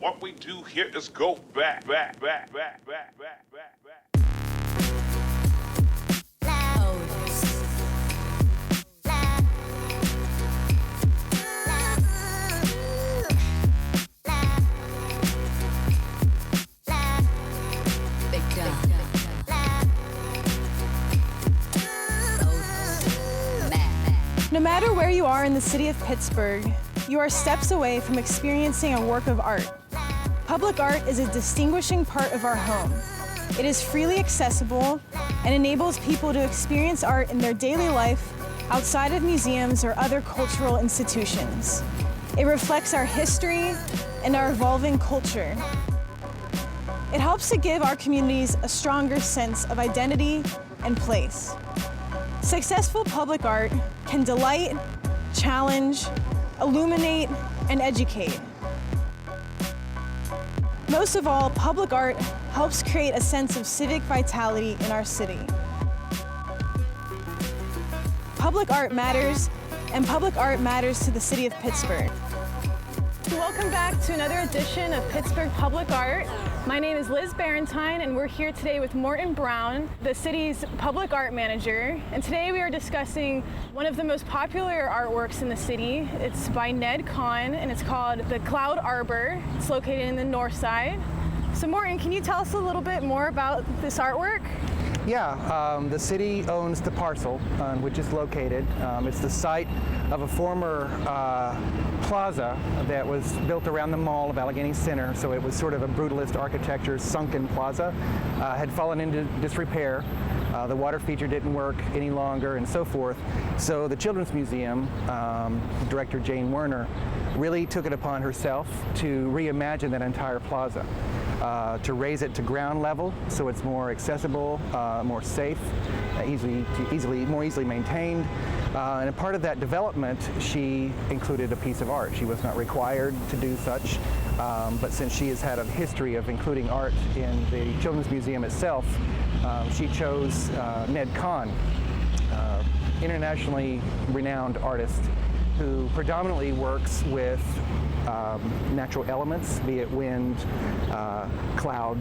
What we do here is go back. No matter where you are in the city of Pittsburgh, you are steps away from experiencing a work of art. Public art is a distinguishing part of our home. It is freely accessible and enables people to experience art in their daily life outside of museums or other cultural institutions. It reflects our history and our evolving culture. It helps to give our communities a stronger sense of identity and place. Successful public art can delight, challenge, illuminate, and educate. Most of all, public art helps create a sense of civic vitality in our city. Public art matters, and public art matters to the city of Pittsburgh. Welcome back to another edition of Pittsburgh Public Art. My name is Liz Barentine, and we're here today with Morton Brown, the city's public art manager. And today we are discussing one of the most popular artworks in the city. It's by Ned Kahn, and it's called the Cloud Arbor. It's located in the north side. So Morton, can you tell us a little bit more about this artwork? Yeah, the city owns the parcel on which it's located. It's the site of a former plaza that was built around the mall of Allegheny Center, so it was sort of a brutalist architecture, sunken plaza, had fallen into disrepair. The water feature didn't work any longer and so forth. So the Children's Museum, director Jane Werner, really took it upon herself to reimagine that entire plaza. To raise it to ground level so it's more accessible, more safe, more easily maintained. And a part of that development, she included a piece of art. She was not required to do such, but since she has had a history of including art in the Children's Museum itself, she chose Ned Kahn, internationally renowned artist who predominantly works with natural elements, be it wind, cloud,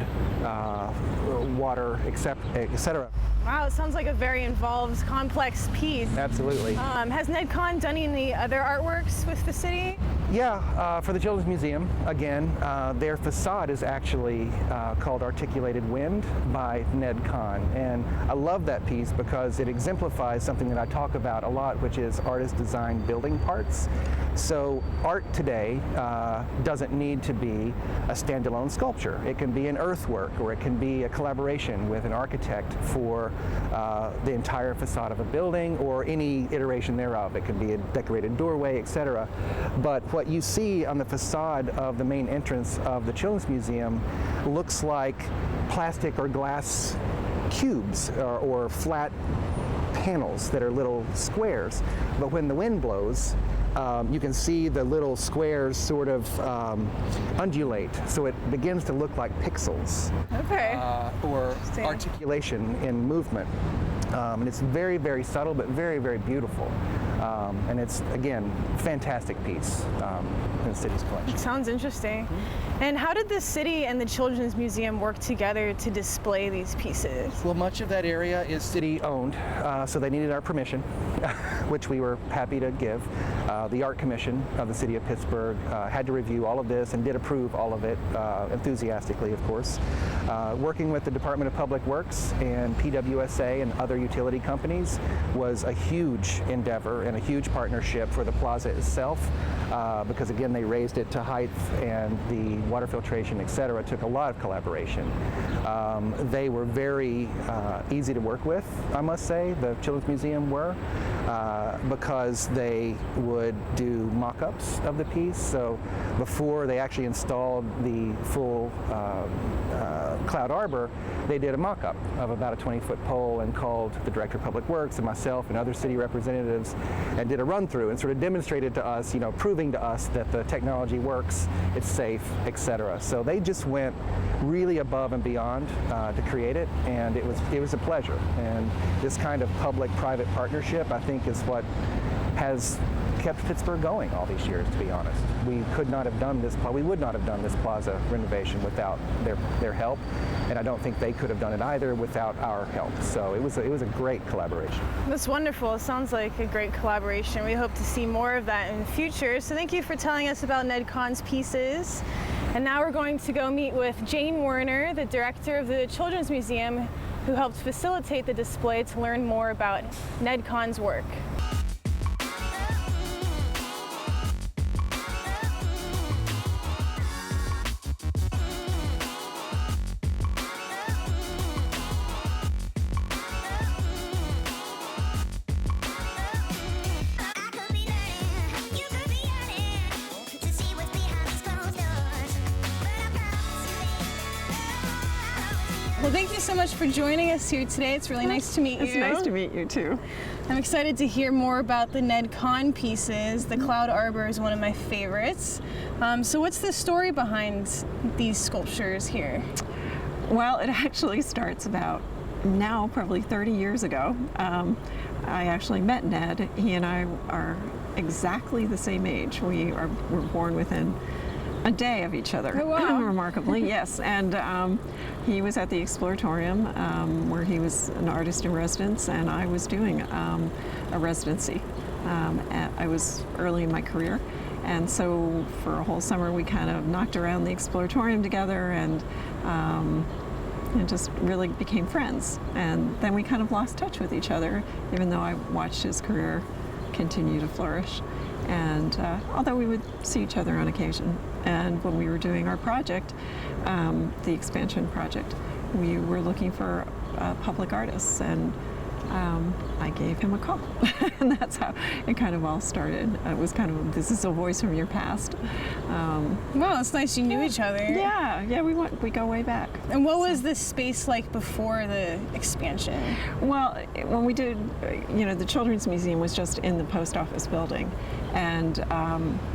water, etc. Wow, it sounds like a very involved, complex piece. Absolutely. Has Ned Kahn done any other artworks with the city? Yeah, for the Children's Museum, again, their facade is actually called Articulated Wind by Ned Kahn. And I love that piece because it exemplifies something that I talk about a lot, which is artist-designed building parts. So art today doesn't need to be a standalone sculpture. It can be an earthwork, or it can be a collaboration with an architect for the entire facade of a building or any iteration thereof. It can be a decorated doorway, etc. But what you see on the facade of the main entrance of the Children's Museum looks like plastic or glass cubes or flat panels that are little squares. But when the wind blows, you can see the little squares sort of undulate, so it begins to look like pixels. Okay. Or articulation in movement. And it's very, very subtle, but very, very beautiful. And it's, again, fantastic piece in the city's collection. Sounds interesting. And how did the city and the Children's Museum work together to display these pieces? Well, much of that area is city-owned, so they needed our permission, which we were happy to give. The Art Commission of the City of Pittsburgh had to review all of this and did approve all of it, enthusiastically, of course. Working with the Department of Public Works and PWSA and other utility companies was a huge endeavor and a huge partnership for the plaza itself, because again, they raised it to height, and the water filtration, etc. took a lot of collaboration. They were very easy to work with, I must say, the Children's Museum were, because they would do mock-ups of the piece. So before they actually installed the full Cloud Arbor, they did a mock-up of about a 20-foot pole and called the Director of Public Works and myself and other city representatives and did a run-through and sort of demonstrated to us, proving to us that the technology works, it's safe, etc. So they just went really above and beyond to create it, and it was a pleasure. And this kind of public-private partnership, I think, is what has kept Pittsburgh going all these years, to be honest. We could not have done this, we would not have done this plaza renovation without their help, and I don't think they could have done it either without our help. So it was a great collaboration. That's wonderful. It sounds like a great collaboration. We hope to see more of that in the future. So thank you for telling us about NedCon's pieces. And now we're going to go meet with Jane Werner, the director of the Children's Museum, who helped facilitate the display, to learn more about NedCon's work. Well, thank you so much for joining us here today. It's really nice to meet you. It's nice to meet you too. I'm excited to hear more about the NedCon pieces. The Cloud Arbor is one of my favorites. So what's the story behind these sculptures here? Well, it actually starts about now probably 30 years ago. I actually met Ned. He and I are exactly the same age. We were born within a day of each other. Oh, wow. Remarkably, yes. And he was at the Exploratorium where he was an artist in residence, and I was doing a residency. I was early in my career, and so for a whole summer we kind of knocked around the Exploratorium together and just really became friends. And then we kind of lost touch with each other, even though I watched his career continue to flourish. And although we would see each other on occasion. And when we were doing our project, the expansion project, we were looking for public artists, and I gave him a call. And that's how it kind of all started. It was kind of, this is a voice from your past. Well, it's nice you knew each other. Yeah, we go way back. And what was this space like before the expansion? Well, when we did, the Children's Museum was just in the post office building, and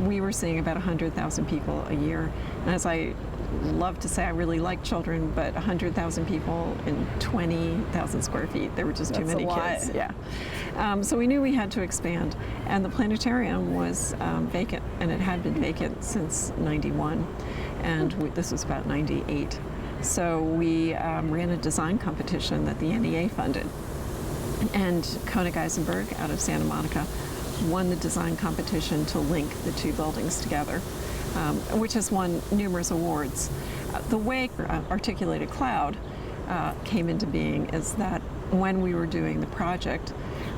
we were seeing about 100,000 people a year. And as I love to say, I really like children, but 100,000 people in 20,000 square feet, there were just too many kids. Yeah. So we knew we had to expand, and the planetarium was vacant, and it had been vacant since '91, and this was about '98. So we ran a design competition that the NEA funded, and Koenig Eisenberg out of Santa Monica won the design competition to link the two buildings together, which has won numerous awards. The way Articulated Cloud came into being is that when we were doing the project,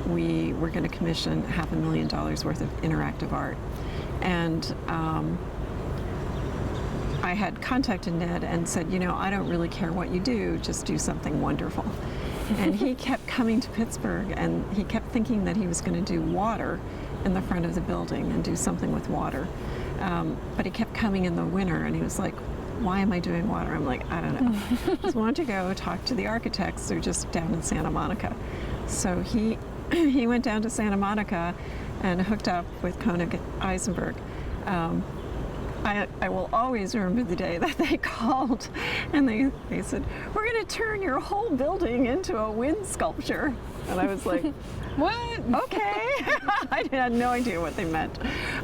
we were going to commission $500,000 worth of interactive art. And I had contacted Ned and said, I don't really care what you do, just do something wonderful. And he kept coming to Pittsburgh, and he kept thinking that he was going to do water in the front of the building and do something with water. But he kept coming in the winter, and he was like, why am I doing water? I'm like, I don't know. Just wanted to go talk to the architects. They're just down in Santa Monica. So he went down to Santa Monica and hooked up with Koenig Eisenberg. I will always remember the day that they called, and they said, we're going to turn your whole building into a wind sculpture. And I was like, what? Okay. I had no idea what they meant.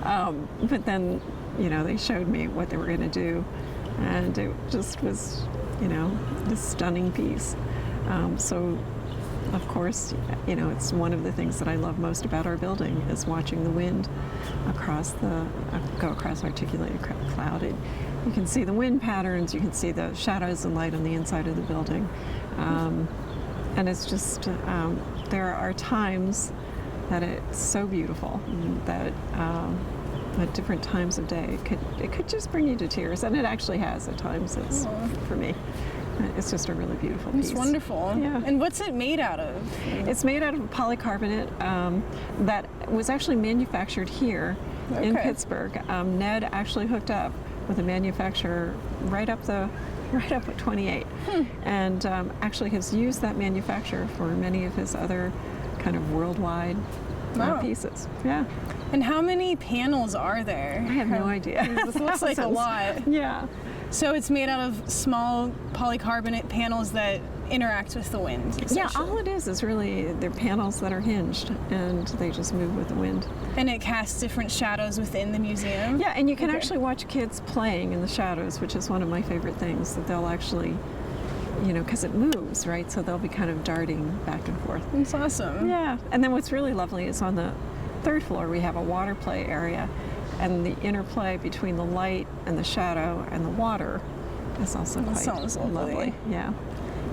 But then, they showed me what they were going to do, and it just was, this stunning piece. So, of course, it's one of the things that I love most about our building is watching the wind go across Articulated Cloud. You can see the wind patterns, you can see the shadows and light on the inside of the building. And it's just, there are times that it's so beautiful that at different times of day, it could just bring you to tears, and it actually has at times. For me. It's just a really beautiful piece. It's wonderful. Yeah. And what's it made out of? It's made out of polycarbonate that was actually manufactured here in Pittsburgh. Ned actually hooked up with a manufacturer right up at 28, and actually has used that manufacturer for many of his other kind of worldwide pieces. Yeah. And how many panels are there? I have no idea. This looks like a lot. Yeah. So it's made out of small polycarbonate panels that interact with the wind. Yeah, essentially. all it is really they're panels that are hinged, and they just move with the wind. And it casts different shadows within the museum. Yeah, and you can actually watch kids playing in the shadows, which is one of my favorite things, that they'll actually, because it moves, right? So they'll be kind of darting back and forth. That's awesome. Yeah, and then what's really lovely is on the 3rd floor we have a water play area, and the interplay between the light and the shadow and the water is also quite sounds lovely. Yeah.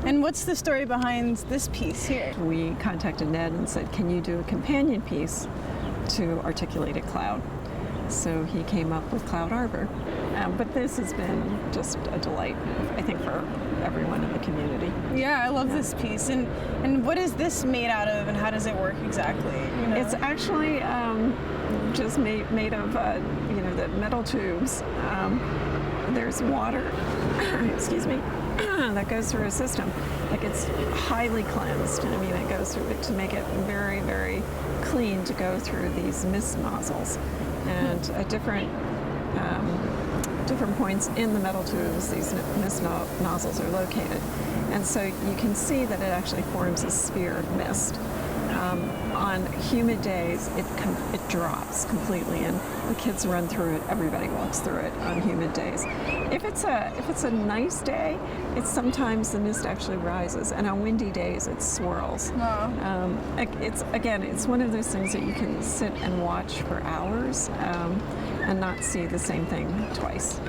And what's the story behind this piece here? We contacted Ned and said, can you do a companion piece to Articulated Cloud? So he came up with Cloud Arbor. But this has been just a delight, I think, for everyone in the community. Yeah, I love this piece. And what is this made out of, and how does it work exactly? It's actually just made of, the metal tubes. There's water, excuse me, that goes through a system. Like, it's highly cleansed. I mean, it goes through it to make it very, very clean to go through these mist nozzles. And at different points in the metal tubes, these mist nozzles are located. And so you can see that it actually forms a sphere of mist. On humid days, it drops completely, and the kids run through it. Everybody walks through it on humid days. If it's a nice day, sometimes the mist actually rises, and on windy days, it swirls. Wow. It's one of those things that you can sit and watch for hours and not see the same thing twice.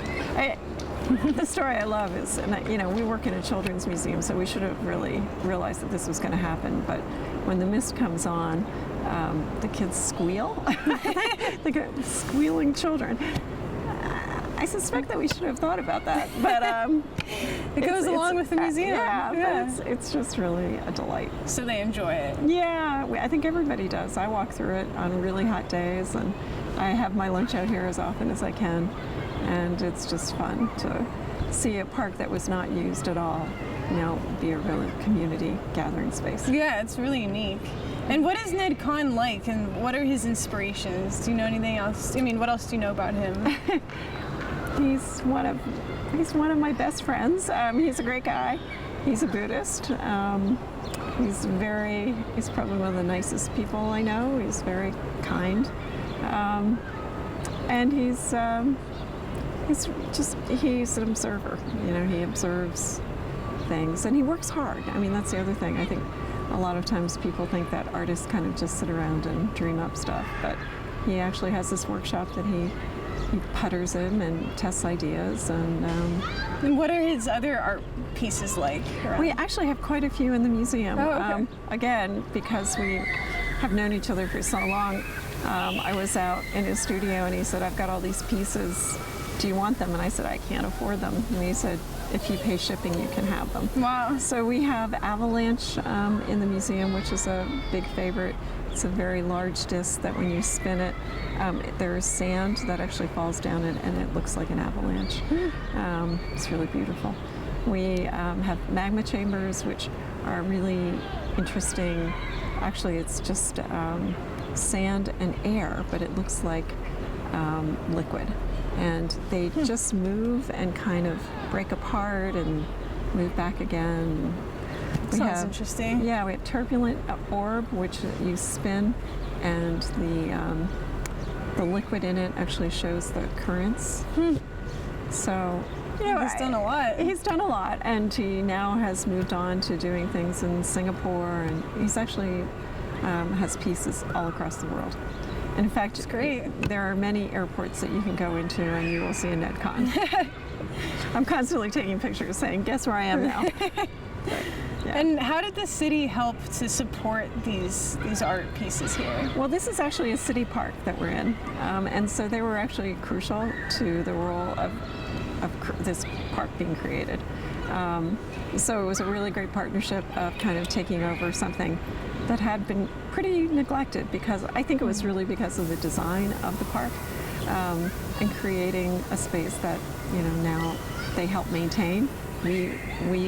The story I love is, and we work in a children's museum, so we should have really realized that this was going to happen. But when the mist comes on, the kids squeal. They go squealing children. I suspect that we should have thought about that, but it goes along with the museum. Yeah. But it's just really a delight. So they enjoy it. Yeah, I think everybody does. I walk through it on really hot days, and I have my lunch out here as often as I can. And it's just fun to see a park that was not used at all now be a real community gathering space. Yeah, it's really unique. And what is Ned Kahn like, and what are his inspirations? Do you know anything else? I mean, what else do you know about him? He's one of my best friends. He's a great guy. He's a Buddhist. He's probably one of the nicest people I know. He's very kind. And he's an observer. He observes things, and he works hard. I mean, that's the other thing. I think a lot of times people think that artists kind of just sit around and dream up stuff, but he actually has this workshop that he putters in and tests ideas. And what are his other art pieces like? We actually have quite a few in the museum. Oh, okay. Again, because we have known each other for so long, I was out in his studio and he said, I've got all these pieces. Do you want them? And I said, I can't afford them. And he said, if you pay shipping, you can have them. Wow. So we have Avalanche in the museum, which is a big favorite. It's a very large disc that when you spin it, there's sand that actually falls down it, and it looks like an avalanche. It's really beautiful. We have magma chambers, which are really interesting. Actually, it's just sand and air, but it looks like liquid. And they just move and kind of break apart and move back again. Sounds interesting. Yeah, we have turbulent orb, which you spin, and the liquid in it actually shows the currents. So, he's done a lot. He's done a lot, and he now has moved on to doing things in Singapore, and he's actually has pieces all across the world. And in fact, it's great. There are many airports that you can go into, and you will see a Ned Kahn. I'm constantly taking pictures saying, guess where I am now. Yeah. And how did the city help to support these art pieces here? Well, this is actually a city park that we're in, and so they were actually crucial to the role of this park being created. So it was a really great partnership of kind of taking over something that had been pretty neglected, because I think it was really because of the design of the park, and creating a space that now they help maintain. We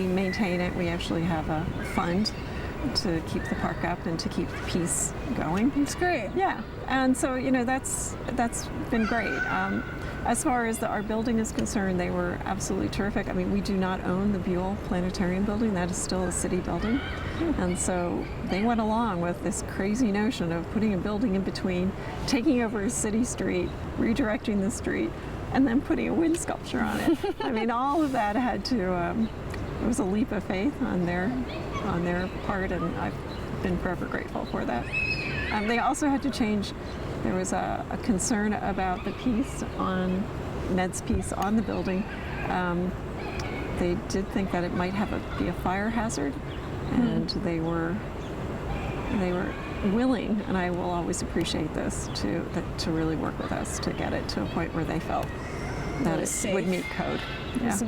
maintain it. We actually have a fund to keep the park up and to keep the peace going. It's great. Yeah, and so that's been great. As far as our building is concerned, they were absolutely terrific. I mean, we do not own the Buell Planetarium building. That is still a city building. And so they went along with this crazy notion of putting a building in between, taking over a city street, redirecting the street, and then putting a wind sculpture on it. I mean, all of that had to, it was a leap of faith on their part, and I've been forever grateful for that. They also had to change. There was a concern about the piece on Ned's piece on the building. They did think that it might be a fire hazard, and they were willing, and I will always appreciate this, to really work with us to get it to a point where they felt that it would meet code. Yeah.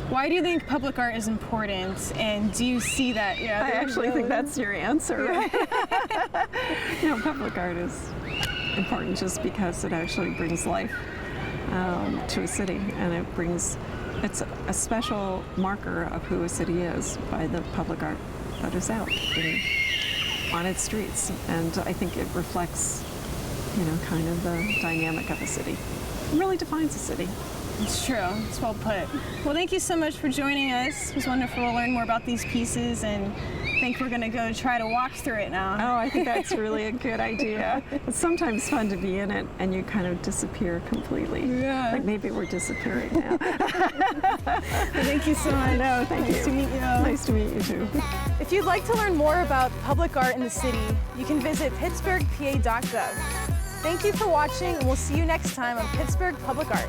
Why do you think public art is important, and do you see that? I actually think that's your answer. Right? Public art is important just because it actually brings life to a city, and it's a special marker of who a city is by the public art that is out on its streets, and I think it reflects kind of the dynamic of a city. It really defines a city. It's true. It's well put. Well, thank you so much for joining us. It was wonderful to learn more about these pieces, and I think we're going to go try to walk through it now. Oh, I think that's really a good idea. It's sometimes fun to be in it and you kind of disappear completely. Yeah. Like maybe we're disappearing now. Well, thank you so much. No, thank you. Nice to meet you. Nice to meet you too. If you'd like to learn more about public art in the city, you can visit pittsburghpa.gov. Thank you for watching, and we'll see you next time on Pittsburgh Public Art.